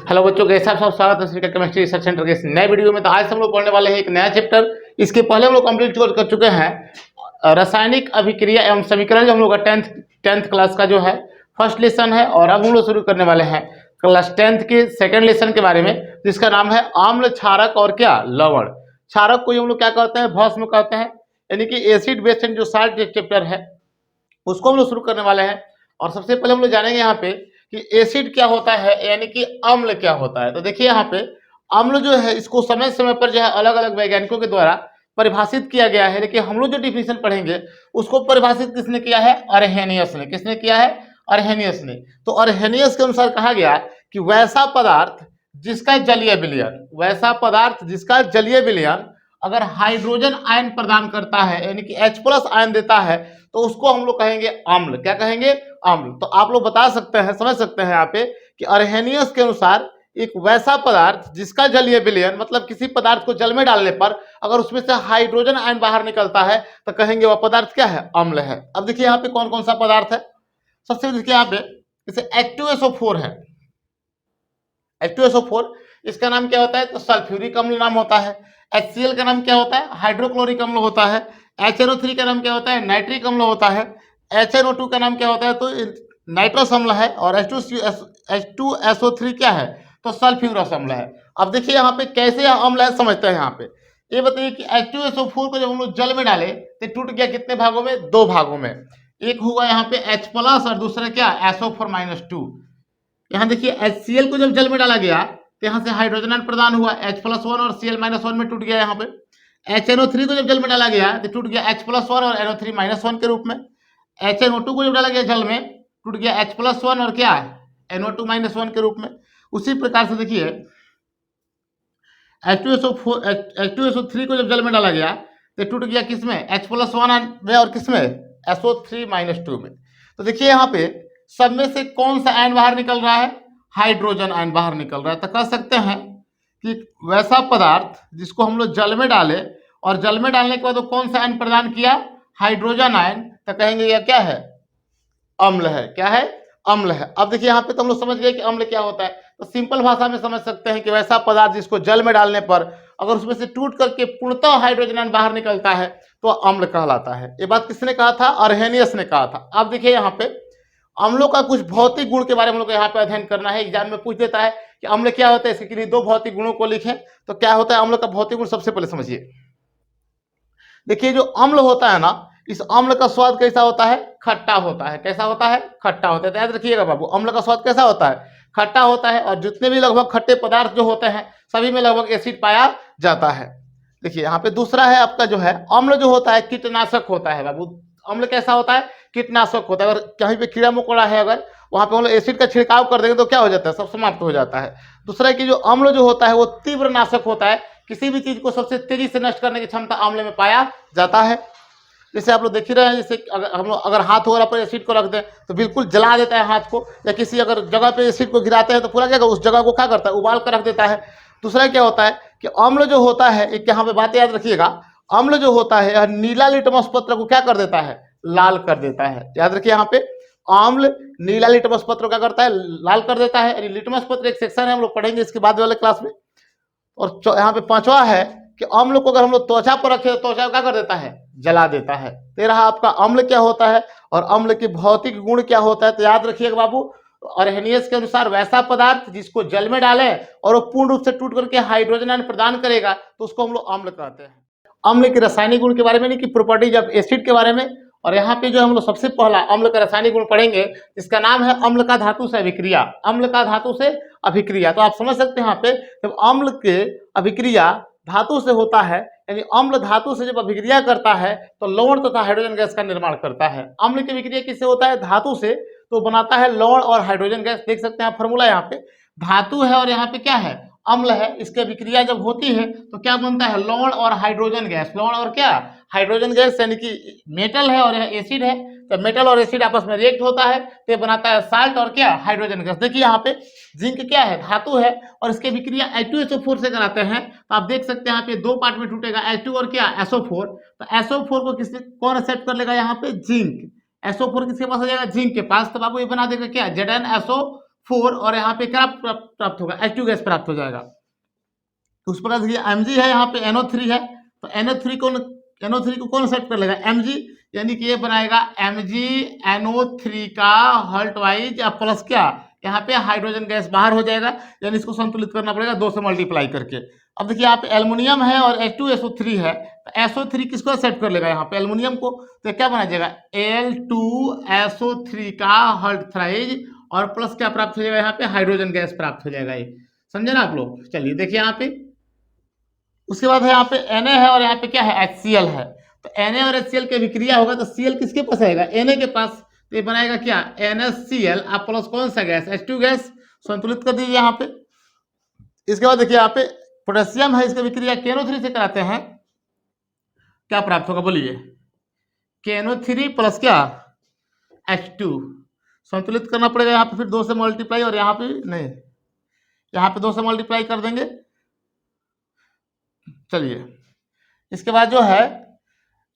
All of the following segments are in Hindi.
हेलो बच्चों, कैसे आप सब? स्वागत है श्रीका केमिस्ट्री रिसर्च सेंटर के इस नए वीडियो में। तो आज हम लोग पढ़ने वाले हैं एक नया चैप्टर। इसके पहले हम लोग कंप्लीट कर चुके हैं रासायनिक अभिक्रिया एवं समीकरण, जो हम लोग का टेंथ क्लास का जो है फर्स्ट लेसन है। और अब हम लोग शुरू करने वाले हैं क्लास 10th के सेकंड लेसन के बारे में, जिसका नाम है आम्ल, क्षारक और क्या लवण। क्षारक को हम लोग क्या कहते हैं? भस्म कहते हैं, यानी कि एसिड बेस्ड जो साल्ट चैप्टर है उसको हम लोग शुरू करने वाले हैं। और सबसे पहले हम लोग जानेंगे यहाँ पे कि एसिड क्या होता है, यानी कि अम्ल क्या होता है। तो देखिए यहाँ पे अम्ल जो है इसको समय समय पर जो है अलग अलग वैज्ञानिकों के द्वारा परिभाषित किया गया है। लेकिन हम लोग जो डिफिनेशन पढ़ेंगे उसको परिभाषित किसने किया है? अर्हेनियस ने। किसने किया है? अर्हेनियस ने। तो अर्हेनियस के अनुसार कहा गया कि वैसा पदार्थ जिसका जलीय विलयन, वैसा पदार्थ जिसका जलीय विलयन अगर हाइड्रोजन आयन प्रदान करता है, यानी कि H+ आयन देता है, तो उसको हम लोग कहेंगे अम्ल। क्या कहेंगे? अम्ल। तो आप लोग बता सकते हैं, समझ सकते हैं यहाँ पे कि अर्हेनियस के अनुसार एक वैसा पदार्थ जिसका जलीय विलयन, मतलब किसी पदार्थ को जल में डालने पर अगर उसमें से हाइड्रोजन आयन बाहर निकलता है तो कहेंगे वह पदार्थ क्या है? अम्ल है। अब देखिए यहाँ पे कौन कौन सा पदार्थ है। सबसे देखिए यहाँ पे जैसे H2SO4 है। H2SO4 इसका नाम क्या होता है? तो सल्फ्यूरिक अम्ल नाम होता है। HCl का नाम क्या होता है? हाइड्रोक्लोरिक अम्ल होता है। HNO3 का नाम क्या होता है? नाइट्रिक अम्ल होता है। HNO2 का नाम क्या होता है? तो नाइट्रस अम्ल है। और H2SO3 क्या है? तो सल्फ्यूरस अम्ल है। अब देखिए यहाँ पे कैसे अम्ल है समझते हैं। यहाँ पे ये बताइए कि H2SO4 को जब हम लोग जल में डाले तो टूट गया कितने भागों में? दो भागों में। एक हुआ यहाँ पे H+ और दूसरा क्या? SO4-2। यहाँ देखिए HCl को जब जल में डाला गया तो यहाँ से हाइड्रोजन आयन प्रदान हुआ, H+1 और Cl-1 में टूट गया। यहाँ पे HNO3 को जब जल में डाला गया तो टूट गया H+1 और NO3-1 के रूप में। HNO2 को जब डाला गया जल में टूट गया H+1 और क्या? NO2-1 के रूप में। उसी प्रकार से देखिए H2SO3 को जब जल में डाला गया तो टूट गया किसमें? H+1 में और किसमें? SO3-2 में। तो देखिए यहाँ पे सब में से कौन सा आयन बाहर निकल रहा है? हाइड्रोजन आयन बाहर निकल रहा है। तो कह सकते हैं कि वैसा पदार्थ जिसको हम लोग जल में डाले और जल में डालने के बाद वो कौन सा आयन प्रदान किया? Hydrogen ion. तो कहेंगे यह क्या है? अम्ल है। क्या है? अम्ल है। अब देखिए यहाँ पे तो हम लोग समझ गए कि अम्ल क्या होता है। तो सिंपल भाषा में समझ सकते हैं कि वैसा पदार्थ जिसको जल में डालने पर अगर उसमें से टूट करके पूर्णतः हाइड्रोजन आयन बाहर निकलता है तो अम्ल कहलाता है। ये बात किसने कहा था? अर्हेनियस ने कहा था। अब देखिए यहाँ पे अम्लों का कुछ भौतिक गुण के बारे में हम लोग यहाँ पे अध्ययन करना है। एग्जाम में पूछ देता है कि अम्ल क्या होता है, इसके लिए दो भौतिक गुणों को लिखें। तो क्या होता है अम्ल का भौतिक गुण? सबसे पहले समझिए। देखिए जो अम्ल होता है ना, इस अम्ल का स्वाद कैसा होता है? खट्टा होता है। कैसा होता है? खट्टा होता है। तो याद रखिएगा बाबू, अम्ल का स्वाद कैसा होता है? खट्टा होता है। और जितने भी लगभग खट्टे पदार्थ जो होते हैं सभी में लगभग एसिड पाया जाता है। देखिए यहाँ पे दूसरा है आपका जो है अम्ल जो होता है कीटनाशक होता है बाबू। अम्ल कैसा होता है? कीटनाशक होता है। अगर कहीं पे कीड़ा मकोड़ा है अगर वहां पे हम लोग एसिड का छिड़काव कर देंगे तो क्या हो जाता है? सब समाप्त हो जाता है। दूसरा कि जो अम्ल जो होता है वो तीव्र नाशक होता है। किसी भी चीज को सबसे तेजी से नष्ट करने की क्षमता अम्ल में पाया जाता है। जैसे आप लोग देख ही रहे हैं, जैसे हम लोग अगर हाथ वगैरह पर एसिड को रख दें तो बिल्कुल जला देता है हाथ को, या किसी अगर जगह पे एसिड को गिराते हैं तो पूरा क्या उस जगह को क्या करता है? उबाल कर रख देता है। दूसरा क्या होता है कि अम्ल जो होता है, एक यहाँ पे बात याद रखिएगा, अम्ल जो होता है नीला लिटमस पत्र को क्या कर देता है? लाल कर देता है। याद रखिए यहाँ पे अम्ल नीला लिटमस पत्र क्या करता है? लाल कर देता है। लिटमस पत्र एक सेक्शन है, हम लोग पढ़ेंगे इसके बाद वाले क्लास में। और यहाँ पे पांचवा है कि अम्ल को अगर हम लोग त्वचा पर रखे तो त्वचा क्या कर देता है? जला देता है। तो रहा आपका अम्ल क्या होता है और अम्ल के भौतिक गुण क्या होता है। तो याद रखिएगा बाबू, अर्हेनियस के अनुसार वैसा पदार्थ जिसको जल में डाले और वो पूर्ण रूप से टूट करके हाइड्रोजन आयन प्रदान करेगा तो उसको हम लोग अम्ल कहते हैं। अम्ल के रासायनिक गुण के बारे में नहीं कि प्रॉपर्टीज ऑफ एसिड के बारे में। और यहाँ पे जो हम लोग सबसे पहला अम्ल का रासायनिक गुण पढ़ेंगे जिसका नाम है अम्ल का धातु से अभिक्रिया। अम्ल का धातु से अभिक्रिया। तो आप समझ सकते हैं यहाँ पे जब अम्ल के अभिक्रिया धातु से होता है, यानी अम्ल धातु से जब अभिक्रिया करता है तो लवण तथा हाइड्रोजन गैस का निर्माण करता है। अम्ल की अभिक्रिया किससे होता है? धातु से। तो बनाता है लवण और हाइड्रोजन गैस। देख सकते हैं आप फॉर्मूला यहाँ पे, धातु है और यहाँ पे क्या है? अम्ल है। इसकी अभिक्रिया जब होती है तो क्या बनता है? लवण और हाइड्रोजन गैस। लवण और क्या? हाइड्रोजन गैस, यानी कि मेटल है और यह एसिड है। तो मेटल और एसिड आपस में रिएक्ट होता है तो बनाता है साल्ट और क्या? Hydrogen gas. देखिए यहाँ पे जिंक क्या है? धातु है और इसकी अभिक्रिया H2SO4 से कराते हैं। तो आप देख सकते हैं यहाँ पे दो पार्ट में टूटेगा, H2 और क्या? SO4। तो SO4 को किससे कौन एक्सेप्ट कर लेगा? यहाँ पे जिंक। SO4 किसके पास हो जाएगा? जिंक के पास। तो बाबू ये बना देगा क्या? 4 और यहाँ पे क्या प्राप्त होगा, H2 गैस प्राप्त हो जाएगा। तो उस प्रकार देखिए Mg है, यहाँ पे NO3 है, तो NO3 को कौन सेट कर लेगा, Mg, यानी कि ये बनाएगा MgNO3 का हॉल्ट वाइज प्लस क्या, यहाँ पे हाइड्रोजन गैस बाहर हो जाएगा, यानी इसको संतुलित करना पड़ेगा 2 से मल्टीप्लाई करके। अब देखिए यहाँ पे एल्युमिनियम है और H2SO3 है, तो SO3 किसको सेट कर लेगा, यहाँ पे एल्युमिनियम को, तो क्या बना जाएगा Al2SO3 का हॉल्ट थ्राइज और प्लस क्या प्राप्त हो जाएगा, यहाँ पे हाइड्रोजन गैस प्राप्त हो जाएगा। ये समझे ना आप लोग। चलिए देखिए यहाँ पे, उसके बाद है यहाँ पे Na है और यहाँ पे क्या है, HCl है, तो Na और HCl की विक्रिया होगा तो Cl किसके पास आएगा, Na के पास, तो ये बनाएगा क्या, NaCl आप प्लस कौन सा गैस, H2 गैस, संतुलित कर दीजिए यहाँ पे। इसके बाद देखिए यहाँ पे पोटेशियम है, इसका विक्रिया KNO3 से कराते हैं, क्या प्राप्त होगा बोलिए, KNO3 प्लस क्या, H2, संतुलित करना पड़ेगा यहाँ पे, फिर 2 से मल्टीप्लाई, और यहाँ पे नहीं, यहाँ पे 2 से मल्टीप्लाई कर देंगे। चलिए इसके बाद जो है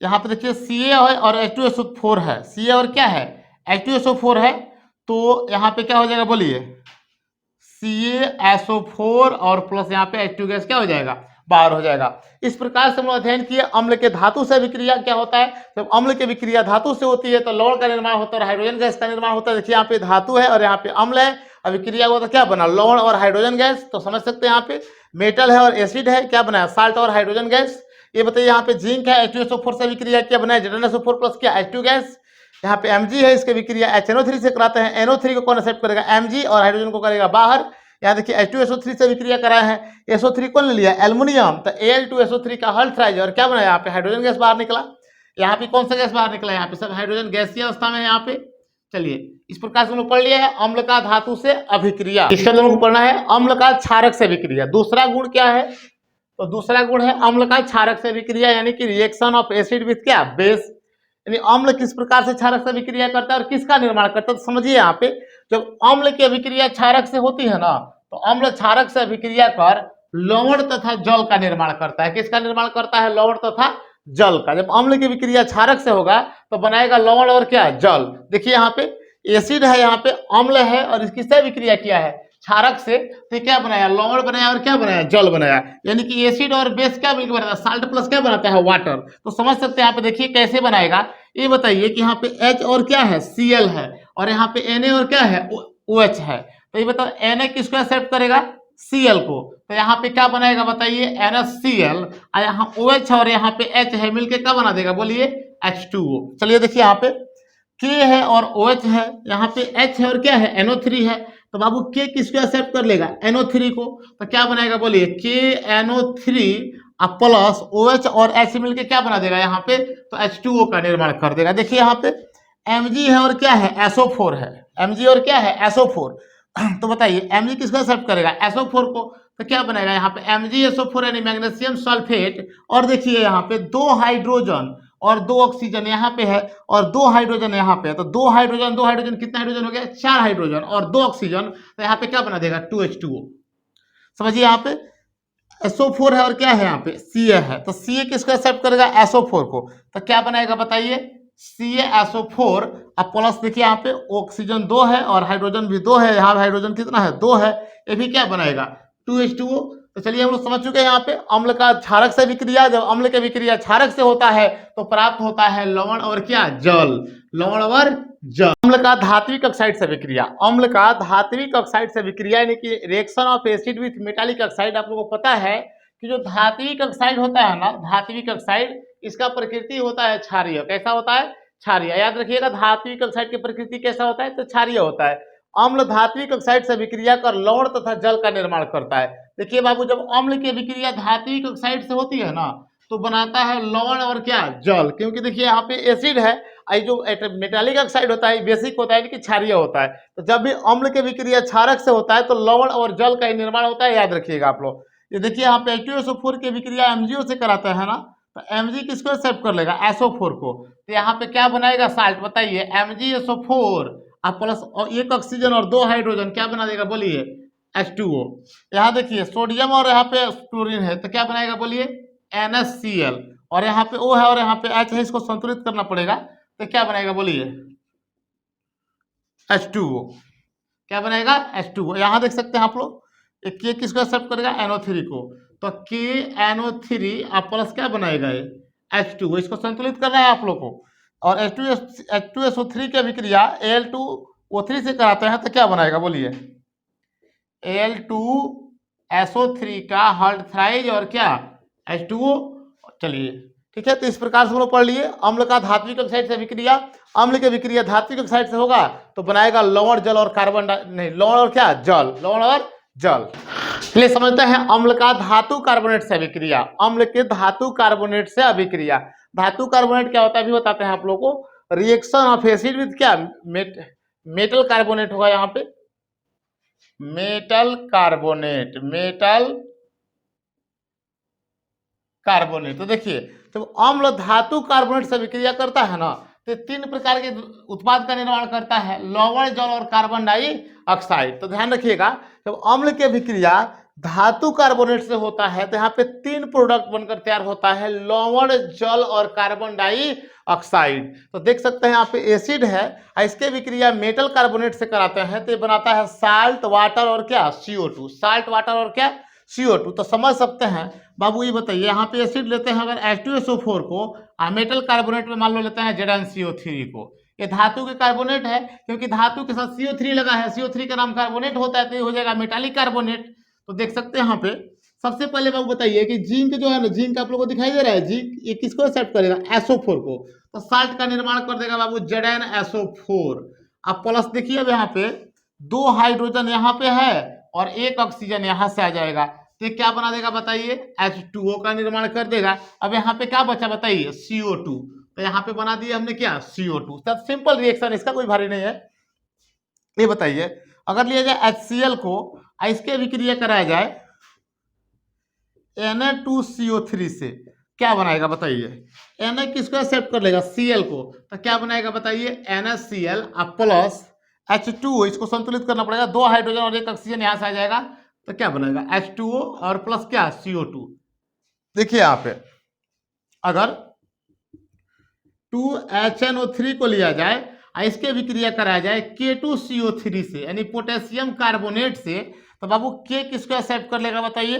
यहाँ पे देखिए Ca है और H2SO4 है, Ca और क्या है, H2SO4 है, तो यहाँ पे क्या हो जाएगा बोलिए, CaSO4 और प्लस यहाँ पे H2 गैस क्या हो जाएगा, बाहर हो जाएगा। इस प्रकार से हम लोग अध्ययन किए अम्ल के धातु से विक्रिया क्या होता है। जब अम्ल की विक्रिया धातु से होती है तो लवण का निर्माण होता है और हाइड्रोजन गैस का निर्माण होता है। देखिए यहाँ पे धातु है और यहाँ पे अम्ल है, और विक्रिया हुआ तो क्या बना, लवण और हाइड्रोजन गैस। तो समझ सकते हैं यहाँ पे मेटल है और एसिड है, क्या बनाया, साल्ट और हाइड्रोजन गैस। ये बताइए यहाँ पे जिंक है, H2SO4 से विक्रिया क्या बनाया, ZnSO4 प्लस क्या, H2 गैस। यहाँ पे Mg है, इसके विक्रिया HNO3 से कराते हैं, NO3 को कौन एक्सेप्ट करेगा, Mg, और हाइड्रोजन को करेगा बाहर। यहाँ देखिए H2SO3 से विक्रिया कराया है, SO3 कौन ले लिया, एल्युमिनियम, तो Al2SO3 का हल थ्राइज, और क्या बनाया, यहाँ पे हाइड्रोजन गैस बाहर निकला। यहाँ पे कौन सा गैस बाहर निकला, यहाँ पे सब हाइड्रोजन गैसीय अवस्था में है यहाँ पे। चलिए इस प्रकार से हम लोग पढ़ लिया है अम्ल का धातु से अभिक्रिया। इसके अंदर हमको पढ़ना है अम्ल का क्षारक से विक्रिया। दूसरा गुण क्या है, तो दूसरा गुण है अम्ल का क्षारक से विक्रिया, यानी कि रिएक्शन ऑफ एसिड विथ क्या, बेस। यानी अम्ल किस प्रकार से क्षारक से विक्रिया करता है और किसका निर्माण करता है, तो समझिए यहाँ पे जब अम्ल की अभिक्रिया क्षारक से होती है ना, तो अम्ल क्षारक से अभिक्रिया कर लवण तथा जल का निर्माण करता है। किसका निर्माण करता है, लवण तथा जल का। जब अम्ल की विक्रिया क्षारक से होगा तो बनाएगा लवण और क्या, जल। देखिए यहाँ पे एसिड है, यहाँ पे अम्ल है, और इसकी से विक्रिया किया है क्षारक से, तो क्या बनाया, लवण बनाया और क्या बनाया, जल बनाया। यानी कि एसिड और बेस क्या मिलकर बनाता है, साल्ट प्लस क्या बनाता है, वाटर। तो समझ सकते हैं यहाँ पे देखिए कैसे बनाएगा। ये बताइए कि यहाँ पे H और क्या है, Cl है, और यहाँ पे Na और क्या है, OH है। तो ये बताओ Na किसको एक्सेप्ट करेगा, Cl को, तो यहाँ पे क्या बनाएगा बताइए, NaCl, और यहाँ OH और यहाँ पे H है, मिलके क्या बना देगा बोलिए, H2O। चलिए देखिए यहाँ पे K है और OH है, यहाँ पे H है और क्या है, NO3 है, तो बाबू K किसको एक्सेप्ट कर लेगा, NO3 को, तो क्या बनाएगा बोलिए, KNO3 प्लस OH और H मिलके क्या बना देगा यहाँ पे, तो H2O का निर्माण कर देगा। देखिए यहाँ पे Mg है और क्या है, SO4 है, Mg और क्या है, SO4। तो बताइए Mg किसको एक्सेप्ट करेगा, SO4 को, तो क्या बनेगा यहाँ पे MgSO4 यानी मैग्नीशियम सल्फेट, और देखिए यहाँ पे 2 हाइड्रोजन और 2 ऑक्सीजन यहाँ पे है और 2 हाइड्रोजन यहाँ पे है, तो 2 हाइड्रोजन कितना हाइड्रोजन हो गया, 4 हाइड्रोजन और 2 ऑक्सीजन, तो यहाँ पे क्या बना देगा, 2H2O। समझिए यहाँ पे SO4 है और क्या है यहाँ पे Ca है, तो Ca किसको एक्सेप्ट करेगा, SO4 को, तो क्या बनाएगा बताइए, CaSO4 अब प्लस देखिए यहाँ पे ऑक्सीजन 2 है और हाइड्रोजन भी 2 है, यहाँ हाइड्रोजन कितना है, 2 है, ये भी क्या बनाएगा, 2H2O। तो चलिए हम लोग समझ चुके हैं यहाँ पे अम्ल का क्षारक से विक्रिया। जब अम्ल की विक्रिया क्षारक से होता है तो प्राप्त होता है लवण और क्या, जल, लवण और जल। अम्ल का धात्विक ऑक्साइड से विक्रिया, अम्ल का धात्विक ऑक्साइड से विक्रिया यानी कि reaction of acid with metallic oxide. आप लोगों को पता है कि जो धात्विक ऑक्साइड होता है ना, धात्विक ऑक्साइड, इसका प्रकृति होता है क्षारीय। कैसा होता है, क्षारीय। याद रखिएगा धात्विक ऑक्साइड की प्रकृति कैसा होता है, तो क्षारीय होता है। अम्ल धात्विक ऑक्साइड से विक्रिया कर लवण तथा जल का निर्माण करता है। देखिए बाबू जब अम्ल की विक्रिया धात्विक ऑक्साइड से होती है ना तो बनाता है लवण और क्या, जल। क्योंकि देखिए यहाँ पे एसिड है, जो मेटालिक ऑक्साइड होता है बेसिक होता है, कि क्षारीय होता है। तो जब भी अम्ल की विक्रिया क्षारक से होता है तो लवण और जल का निर्माण होता है, याद रखिएगा आप लोग। ये देखिए यहाँ पे H2SO4 की विक्रिया MgO से कराता है ना, तो Mg किसको एक्सेप्ट कर लेगा, SO4 को, तो यहाँ पे क्या बनाएगा, साल्ट। बताइए MgSO4 अब प्लस 1 ऑक्सीजन और 2 हाइड्रोजन क्या बना देगा बोलिए, H2O। यहाँ देखिए सोडियम और यहाँ पे क्लोरीन है, तो क्या बनाएगा बोलिए, NaCl, और यहाँ पे O है और यहाँ पे H है, इसको संतुलित करना पड़ेगा, तो क्या बनाएगा बोलिए, H2O। क्या बनाएगा H2O। यहाँ देख सकते हैं आप लोग, के किसको एक्सेप्ट करेगा NO3 को, तो KNO3 आप प्लस क्या बनाएगा ये H2O, इसको संतुलित करना है आप लोग को। और H2SO3 की अभिक्रिया Al2O3 से कराते हैं तो क्या बनाएगा बोलिए, Al2SO3 का हाइड्रोक्साइड और क्या H2O। चलिए ठीक है, तो इस प्रकार से हम लोग पढ़ लिए अम्ल का धात्विक ऑक्साइड से अभिक्रिया, अम्ल की अभिक्रिया धात्विक ऑक्साइड से होगा तो बनाएगा लवण जल और कार्बन नहीं लवण और क्या जल, लवण और जल। चलिए समझते हैं अम्ल का धातु कार्बोनेट से अभिक्रिया, अम्ल के धातु कार्बोनेट से अभिक्रिया। धातु कार्बोनेट क्या होता है अभी बताते हैं आप लोगों को, रिएक्शन ऑफ एसिड विद क्या मेटल कार्बोनेट होगा, यहाँ पे मेटल कार्बोनेट, मेटल कार्बोनेट। तो देखिए जब अम्ल धातु कार्बोनेट से अभिक्रिया करता है ना तो तीन प्रकार के उत्पाद का निर्माण करता है, लवण जल और कार्बन डाइऑक्साइड। तो ध्यान रखिएगा जब अम्ल की अभिक्रिया धातु कार्बोनेट से होता है तो यहाँ पे तीन प्रोडक्ट बनकर तैयार होता है, लवण जल और कार्बन डाइऑक्साइड। तो देख सकते हैं यहाँ पे एसिड है, इसकी अभिक्रिया मेटल कार्बोनेट से कराते हैं तो ये बनाता है साल्ट वाटर और क्या CO2, साल्ट वाटर और क्या CO2। तो समझ सकते हैं बाबू, ये बताइए यहाँ पे एसिड लेते हैं अगर H2SO4 को, मेटल कार्बोनेट में मान लो लेते हैं ZnCO3 को, ये धातु के कार्बोनेट है क्योंकि धातु के साथ CO3 लगा है, CO3 का नाम कार्बोनेट होता है तो ये हो जाएगा मेटालिक कार्बोनेट। तो देख सकते हैं यहाँ पे सबसे पहले बाबू बताइए कि जिंक जो है ना, जिंक आप लोगों को दिखाई दे रहा है, जिंक ये किसको एक्सेप्ट करेगा SO4 को, तो साल्ट का निर्माण कर देगा बाबू ZnSO4। अब प्लस देखिए अब यहाँ पे दो हाइड्रोजन यहाँ पे है और एक ऑक्सीजन यहाँ से आ जाएगा तो ये क्या बना देगा बताइए H2O का निर्माण कर देगा। अब यहाँ पे क्या बचा बताइए CO2, तो यहाँ पे बना दिया हमने क्या CO2। सब सिंपल रिएक्शन, इसका कोई भारी नहीं है। ये बताइए अगर लिया जाए HCl को, इसके अभिक्रिया कराया जाए Na2CO3 से, क्या बनाएगा बताइए, Na किसको एक्सेप्ट कर लेगा Cl को, तो क्या बनाएगा बताइए NaCl प्लस H2O, इसको संतुलित करना पड़ेगा, दो हाइड्रोजन और एक ऑक्सीजन यहाँ से आ जाएगा तो क्या बनेगा H2O और प्लस क्या CO2। देखिए यहाँ पे अगर 2HNO3 को लिया जाए, इसके अभिक्रिया कराया जाए K2CO3 से यानी पोटेशियम कार्बोनेट से, तो बाबू K किसको एक्सेप्ट कर लेगा बताइए,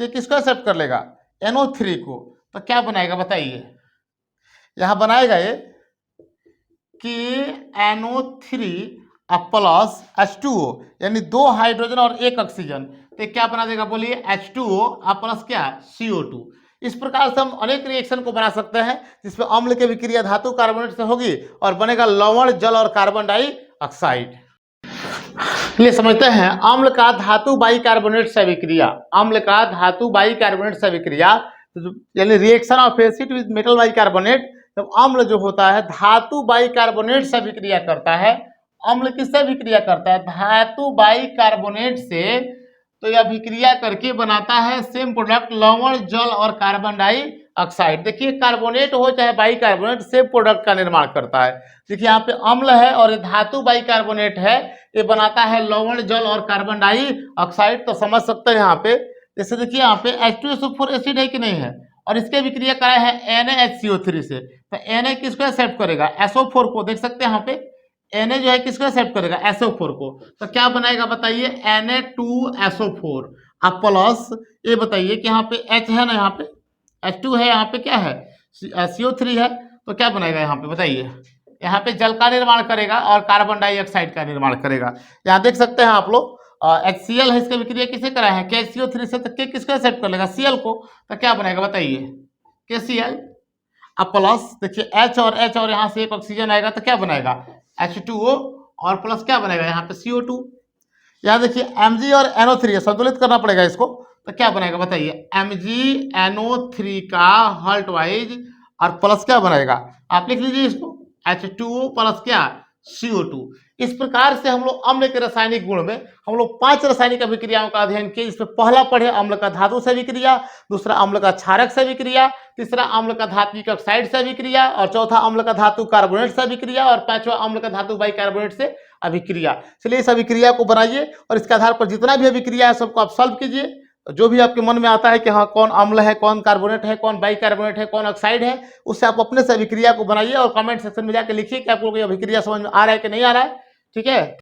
K किसको एक्सेप्ट कर लेगा NO3 को, तो क्या बनाएगा बताइए, यहां बनाएगा ये KNO3 प्लस H2O यानी दो हाइड्रोजन और एक ऑक्सीजन, तो क्या बना देगा बोलिए H2O प्लस क्या CO2। इस प्रकार से हम अनेक रिएक्शन को बना सकते हैं जिसमें अम्ल की अभिक्रिया धातु कार्बोनेट से होगी और बनेगा लवण जल और कार्बन डाइऑक्साइड। चलिए समझते हैं अम्ल का धातु बाइकार्बोनेट से अभिक्रिया, अम्ल का धातु बाइकार्बोनेट से अभिक्रिया यानी reaction of acid with metal bicarbonate. जब अम्ल जो होता है धातु बाइकार्बोनेट से अभिक्रिया करता है, अम्ल किससे अभिक्रिया करता है धातु बाइकार्बोनेट से, तो यह अभिक्रिया करके बनाता है सेम प्रोडक्ट लवण जल और कार्बन डाइऑक्साइड। देखिए कार्बोनेट हो चाहे बाइकार्बोनेट सेम प्रोडक्ट का निर्माण करता है। देखिए यहाँ पे अम्ल है और ये धातु बाइकार्बोनेट है, ये बनाता है लवण जल और कार्बन डाइऑक्साइड। तो समझ सकते हैं यहाँ पे, जैसे देखिए यहाँ पे H2SO4 एसिड है कि नहीं है और इसके अभिक्रिया कराया है NaHCO3 से, तो Na किसको एक्सेप्ट करेगा SO4 को। देख सकते हैं यहाँ पे Na जो है किसको एक्सेप्ट करेगा SO4 को, तो क्या बनाएगा बताइए Na2SO4 प्लस ये बताइए कि यहाँ पे H है ना, यहाँ पे H2 है, यहाँ पे क्या है CO3 है, तो क्या बनेगा यहाँ पे बताइए, यहाँ पे जल का निर्माण करेगा और कार्बन डाइऑक्साइड का निर्माण करेगा। यहाँ देख सकते हैं आप लोग HCl है, इसका विक्रिया किसे करा है KCO3 से, तो K किसको एक्सेप्ट कर लेगा Cl को, तो क्या बनेगा बताइए KCl प्लस देखिए H और यहाँ से एक ऑक्सीजन आएगा तो क्या बनेगा H2O और प्लस क्या बनेगा यहाँ पे CO2। यहाँ देखिए Mg और NO3 संतुलित करना पड़ेगा इसको, तो क्या बनेगा बताइए MgNO3 का हॉल्ट वाइज और प्लस क्या बनेगा, आप लिख लीजिए इसको H2O प्लस क्या CO2। इस प्रकार से हम लोग अम्ल के रासायनिक गुण में हम लोग 5 रासायनिक अभिक्रियाओं का अध्ययन किए, जिसमें पहला पढ़े अम्ल का धातु से अभिक्रिया, दूसरा अम्ल का क्षारक से अभिक्रिया, तीसरा अम्ल का धात्विक ऑक्साइड से अभिक्रिया और चौथा अम्ल का धातु कार्बोनेट से अभिक्रिया और पांचवा अम्ल का धातु बाइकार्बोनेट से अभिक्रिया। चलिए इस अभिक्रिया को बनाइए और इसके आधार पर जितना भी अभिक्रिया है सबको आप सॉल्व कीजिए। जो भी आपके मन में आता है कि हाँ कौन अम्ल है, कौन कार्बोनेट है, कौन बाइकार्बोनेट है, कौन ऑक्साइड है, उससे आप अपने से अभिक्रिया को बनाइए और कमेंट सेक्शन में जाकर लिखिए कि आप लोगों को अभिक्रिया समझ में आ रहा है कि नहीं आ रहा है। ठीक है।